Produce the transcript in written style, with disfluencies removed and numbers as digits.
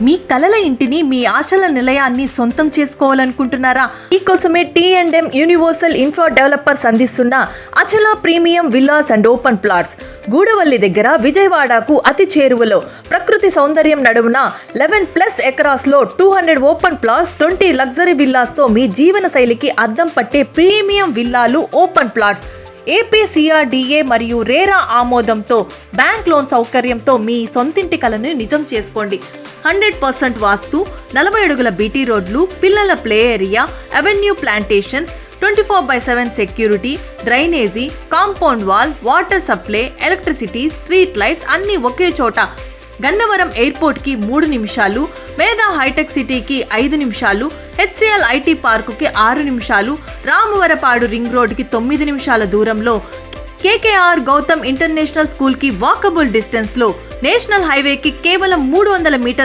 మీ కలల ఇంటిని, మీ ఆశల నిలయాన్ని సొంతం చేసుకోవాలనుకుంటున్నారా? ఈ కోసమే T&M యూనివర్సల్ ఇన్ఫ్రా డెవలపర్స్ అందిస్తున్న Achala premium villas and open plots Gudavalli దగ్గర విజయవాడకు అతి చేరువలో ప్రకృతి సౌందర్యం నడుమున 11+ ఎకరాస్ లో 200 ఓపెన్ ప్లాట్స్, 20 లగ్జరీ విల్లాస్ తో మీ జీవన శైలికి అద్దం పట్టే ప్రీమియం విల్లాలు, ఓపెన్ ప్లాట్స్ APCRDA మరియు రేరా ఆమోదంతో బ్యాంక్ లోన్ సౌకర్యంతో మీ సొంతింటి కలను నిజం చేసుకోండి. 100% వాస్తు, 40 అడుగుల బీటీ రోడ్లు, పిల్లల play area, avenue plantations, 24/7 security, drainage, compound wall, water supply, electricity, street lights అన్ని ఒకే చోట. గన్నవరం ఎయిర్పోర్ట్ కి 3 నిమిషాలు, మేధా హైటెక్ సిటీకి 5 నిమిషాలు, HCL IT పార్కుకి 6 నిమిషాలు, రామవరపాడు రింగ్ రోడ్ కి 9 నిమిషాల దూరంలో, KKR గౌతమ్ ఇంటర్నేషనల్ స్కూల్ కి వాకబుల్ డిస్టెన్స్ లో, నేషనల్ హైవేకి కేవలం 300 మీటర్ల